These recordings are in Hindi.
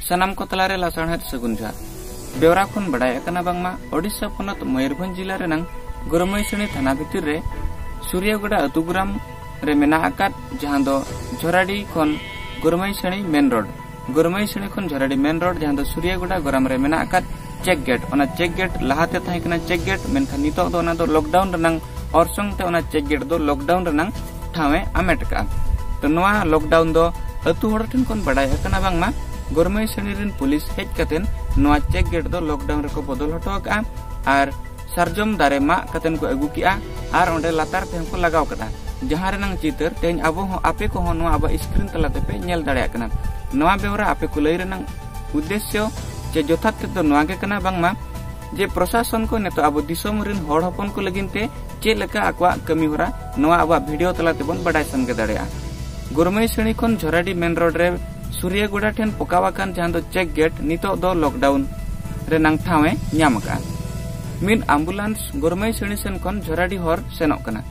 सनाम को तलारे लासाणहर सगुन जोहार बेवरा खन बड़ाय अकना बांगमा ओडिशा पनत मयूरभंज जिला रेनांग गोरमैसणी थाना भितर रे सूर्यगुड़ा अतुग्राम रे मेना आकात जहां दो झोराडी खन गोरमैसणी मेन रोड गोरमैसणी खन झोराडी मेन रोड जहां दो सूर्यगुड़ा गोराम रे मेना आकात चेक गेट ओना चेक गेट लाहाते ताहे कना चेक गेट मेनखान नितो दो ओना दो लॉकडाउन रेनांग ऑर्संग ते ओना चेक गेट दो लॉकडाउन रेनांग ठावे आमेट का तो नोआ लॉकडाउन दो अतु हड़ ठन कोन बड़ाय अकना बांगमा गोरमैसणी रिन पुलिस हेज कतेन नोआ चेक गेट दो लॉकडाउन रे को बदल हटो का आर सरजम दारे मा कतेन को अगु किया आर ओंडे लातार ते को लगाव कदा जहां रेनांग चितर तेन अबो हो आपे को हो नोआ अब स्क्रीन तलाते पे नेल दाड़े कना नोआ बेवरा आपे को लई रेनांग उद्देश्य जे जोथात तो नोआ के कना बांगमा जे प्रशासन को नेतो अब दिसोम रिन हड़ हपन को लगिनते चे लका अकवा कमी होरा नोआ अब वीडियो तलाते बन बडाय संगे दाड़ेया गोरमैसणी खन झोराडी मेन रोड रे सूर्यगुड़ा ठेन पकावाकान जहां दो चेक गेट नितो दो लॉकडाउन रे नांग ठावे न्याम का मिन एम्बुलेंस गोरमैसणी सेन खन झोराडी हर सेनोक कना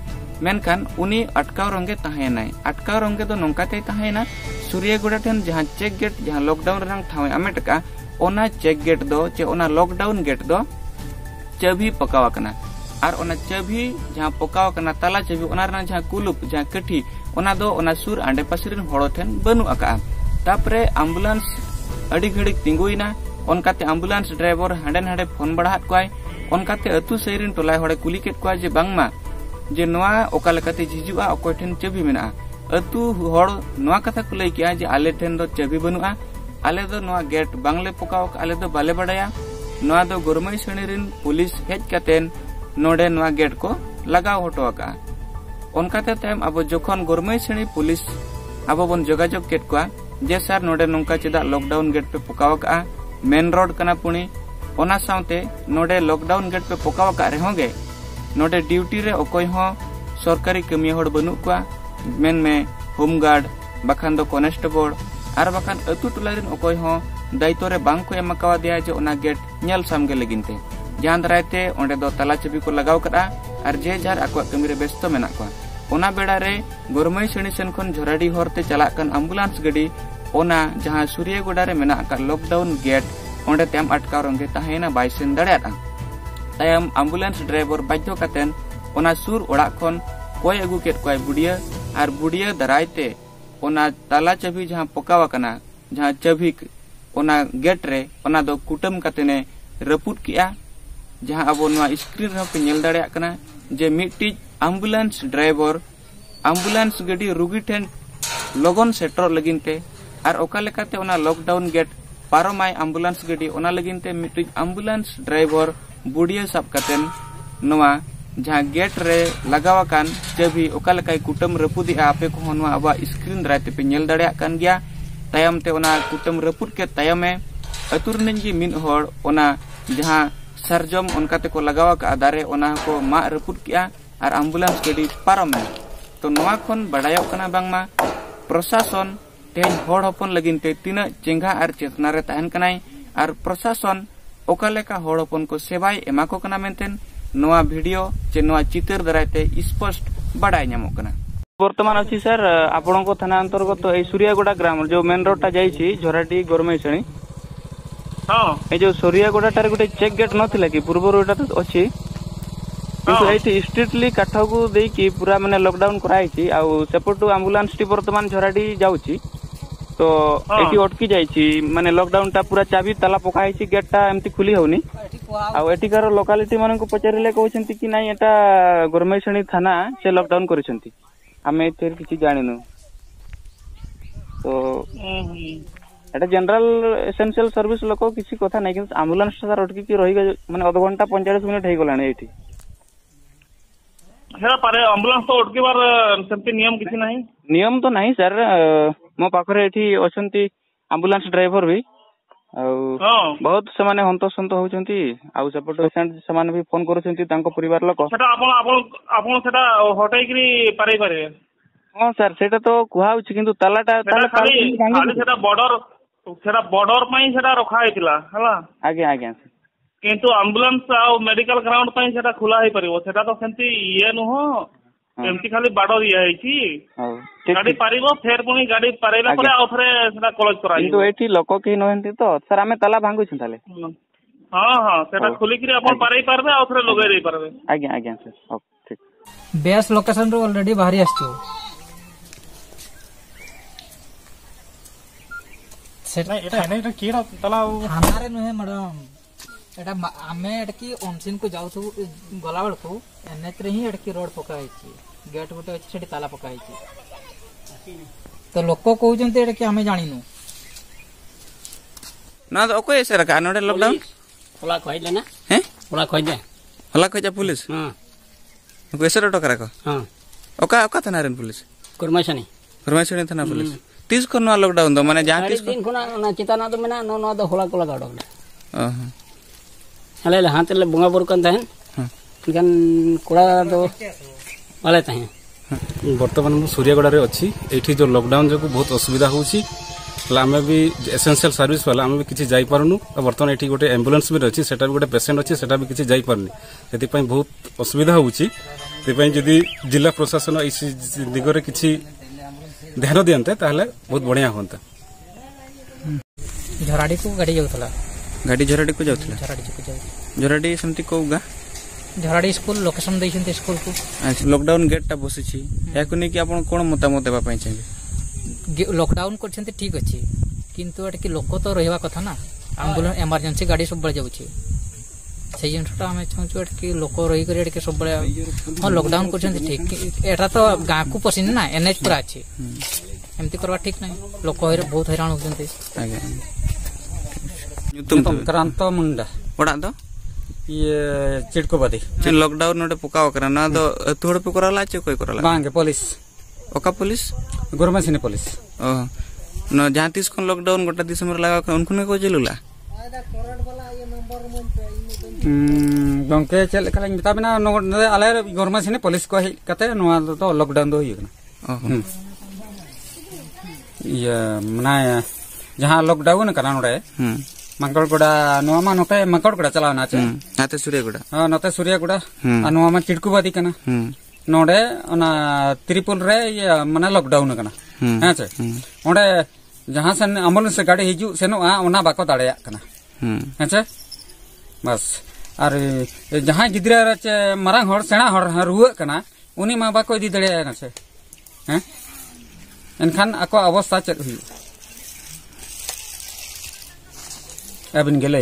मेनखान उनी अटकाव रंगे ताहेनाय अटकाव रंगे दो नोंकाते ताहेना सूर्यगुड़ा ठेन जहां चेक गेट जहां लॉकडाउन रे नांग ठावे अमेट का ओना चेक गेट दो चे ओना लॉकडाउन गेट दो चाबी पकावाकना आर ओना चाबी जहां पकावाकना ताला चाबी ओना रे जहां कुलुप जहां कठी ओना दो ओना सुर आंडे पासिरिन हड़ो ठेन बनु आका तापरे एम्बुलेंस अड़ी घड़ी तिंगुइना ओनकाते एम्बुलेंस ड्राइवर हांडे हांडे फोन बढ़ात कोय ओनकाते अतु सैरिन टोलाय हड़े कुली केट कोय जे बांगमा जे नोआ ओका लेकाते जिजुआ ओकोय ठेन चाबी मेना अतु हड़ नोआ कथा को लई किया जे आले ठेन दो चाबी बनुआ आले दो नोआ गेट बांगले पकाव आले दो बाले बड़ाया नोआ दो गोरमैसणी रिन पुलिस हेज कतेन नोडे नोआ गेट को लगाव हटो का ओनकाते तायम अब जखन गोरमैसणी पुलिस अब बन जोगाजोग केट कोआ जे सर नोडे नोंका चेदा लॉकडाउन गेट पे पकाव का मेन रोड कना पुणी ओना साउते नोडे लॉकडाउन गेट पे पकाव का रेहोगे नोडे ड्यूटी रे ओकोय हो सरकारी कमिया हड़ बनु कोआ मेन में होमगार्ड बखान दो कॉन्स्टेबल आर बखान अतु टोलारिन ओकोय हो दायित्व रे बांग को एमकावा दिया जे ओना गेट नेल सामगे लगिनते जहां दरायते ओंडे दो ताला चाबी को लगाव कदा आर जे जार आको कमी रे व्यस्त मेना कोआ ओना बेड़ा रे गोरमैसणी सेन खन झोराडी हरते चला कन एम्बुलेंस गाड़ी ओना जहां सूर्यगुड़ा रे मेना का लॉकडाउन गेट ओंडे तेम अटकाव रंगे ताहेना बाय सेन दाड़ेया तायम एम्बुलेंस ड्राइवर बाध्य कतेन ओना सुर ओड़ा खन कोय अगु केट कोय बुडिया आर बुडिया दरायते ओना ताला चाबी जहां पकावा कना जहां चाबी ओना गेट रे ओना दो कुटम कतेने रपुट किया जहां अब नोआ स्क्रीन रे पे नेल दाड़ेया कना जे मिट्टी एम्बुलेंस ड्राइवर एम्बुलेंस गाड़ी रुगी ठेन लगन सेटर लगिनते आर ओका लेकाते ओना लॉकडाउन गेट पारोमाय एम्बुलेंस गाड़ी ओना लगिनते मिट्टी एम्बुलेंस ड्राइवर बुडिया सब कतेन नोआ जहां गेट रे लगावाकान चाबी ओका लेकाय कुटम रपुदी आपे को नोआ अब स्क्रीन राते पे नेल दाड़ेया कान गया तायम ते ओना कुटम रपुद के तायमे अतुर नंजी मिन हड़ ओना जहां सरजम ओनकाते को लगावा का दारे ओना को मा रपुद किया आर एम्बुलेंस गाड़ी पारम में तो नोआ खन बड़ायो कना बांगमा प्रशासन तेन हड़ हपन लगिनते तीना चेंगा आर चेतना रे ताहन कनाय आर प्रशासन ओका लेका हड़ हपन को सेवाय एमा को कना मेंतेन नोआ वीडियो जे नोआ चित्र दरायते स्पष्ट बड़ाय न्यामो कना वर्तमान अछि सर आपन को थाना अंतर्गत ए सूर्यगुड़ा ग्राम जो मेन रोड ता जाईछि झोराडी गोरमैसणी हां ए जो सूर्यगुड़ा टार गुटे चेक गेट नथिला कि पूर्व रोड तो अछि किंतु एठी स्ट्रिक्टली काठा को देई कि पूरा माने लॉकडाउन कराइछि आ सेपटू एम्बुलेंस टी वर्तमान झोराडी जाउछि तो एठी अटकी जाईछि माने लॉकडाउन ता पूरा चाबी ताला पकाइछि गेट ता एम्ति खुली होउनी आ एठिकार लोकालिटी माने को पचारिले कहउछन्ति कि नाही एटा गोरमैसणी थाना से लॉकडाउन करिसन्ति आमे एथेर किछि जानिनु तो एटा जनरल एसेंशियल सर्विस लोक किछि कथा नै कि एम्बुलेंस सर अटकी कि रहि माने आधा घंटा 45 मिनिट हे गलानी एठी हेरा पारे एम्बुलेंस तो अटकी बार सेमति नियम किछि नाही नियम तो नाही सर मो पाखरे एठी अछंती एम्बुलेंस ड्राइवर भी बहुत समाने हंतसंत होउचंती आउ सपोर्ट पेशेंट समाने भी फोन करूचंती तांको परिवार लोक सेटा आपण सेटा हटाई करी पारे पारे हां सर सेटा तो कुहाउछ किंतु तालाटा खाली सेटा बॉर्डर पई सेटा रखा हेतिला हला आगे आगे किंतु एम्बुलेंस आ मेडिकल ग्राउंड पई सेटा खुला हे परिबो सेटा तो सेंती ये नुहो एमती खाली बाड़ दिया गाड़ी पारिबो फेर पुनी गाड़ी पारेला परे आ थरे सेटा क्लोज करा किंतु एठी लोक के नहंती तो सर आमे ताला भांगु छु ताले हां हां सेटा खोली कि अपन पारे पारबे आ थरे लगे रे पारबे आज्ञा आज्ञा सर ओके ठीक बेस लोकेशन रो ऑलरेडी बाहरी आछो सेटा एटा केडा ताला हमारे नहे मैडम एटा आमे एटकी ओनसिन को जाउथु गला बेल को एनएच रे ही एटकी रोड पकाई छी गेट गोटे अछि सेठी ताला पकाई छी तो लोक कहउजंते एटकी आमे जानिनु ना तो ओको एसे रखा नोडे लॉकडाउन होला कहले ना हैं होला कहले होला कजा पुलिस हां कैसे रोट करा को हां ओका ओका थाना रे पुलिस कुरमाशनी थाना पुलिस 30 कोन लॉकडाउन दो माने जहां 30 दिन खुना ना चिताना तो मेना नो दो होला कोला गाडो ओह हले हाथले बंगा बुर कन थाहन कन कोड़ा तो वाले थाहे वर्तमान मु सूर्यगड़ा रे अछि एठी जो लॉकडाउन जो बहुत असुविधा होउची आमे भी एसेंशियल सर्विस वाला आमे भी किछि जाई परनु वर्तमान एठी गोटे एम्बुलेंस भी अछि सेटा भी गोटे पेशेंट अछि सेटा भी किछि जाई परनी सेति पई बहुत असुविधा होउची ते पई जदी जिला प्रशासन इस दिगरे किछि ध्यान दियंते ताहले बहुत बढ़िया होंता झराडी को गाड़ी जाउतला गाड़ी झराडी को जाउतला झराडी समति कोगा झराडी स्कूल लोकेशन दैछन्ते स्कूल को अच्छा लॉकडाउन गेट टा बसिछि याको नै कि आपण कोन मतामत देबा पई चाहिबे लॉकडाउन करछन्ते ठीक अछि किंतु एटकी लोक तो रहबा कथा ना एम्बुलेंस इमरजेंसी गाड़ी सब बळ जाउछि सेही जनटा हमें चाहछु एटकी लोक रही करे एटकी सब बळ हां लॉकडाउन करछन्ते ठीक एटा तो गां को पसिन ना एनएच पूरा अछि एमती करबा ठीक नै लोक होरे बहुत हैरान होजन्ते आगे तुम क्रांत मुंडा ओडा तो ये चिड़कोबादी जे लॉकडाउन नोटे पुकाव करा ना तो थोड़ पे कराला चे कोई कराला बांगे पुलिस ओका पुलिस गुरमासिनी पुलिस ओह न जहां 30 कोन लॉकडाउन गोटा दिसंबर लगा उनको को जेलुला गंके चल कला बता बिना आले गुरमासिनी पुलिस को हे कते नोआ तो लॉकडाउन दो हिना ये मना जहां लॉकडाउन करा नोडे मंगलगुड़ा नोमा नोते मंगलगुड़ा चलाव ना चे नाते सूर्यगुड़ा हां नोते सूर्यगुड़ा आ नोमा चिड़कुबादी कना नोडे ओना त्रिपुल रे ये मना लॉकडाउन कना हां चे ओडे जहां से एम्बुलेंस से गाड़ी हिजु सेनोआ ओना बाको दाड़ेया कना हां चे बस और जहां गिदरा रे मारांग हर सेना हर रुआ कना उनी मा बाको इदी दाड़ेया ना चे हैं एनखान आको अवस्था चेक हुई अबिन गेले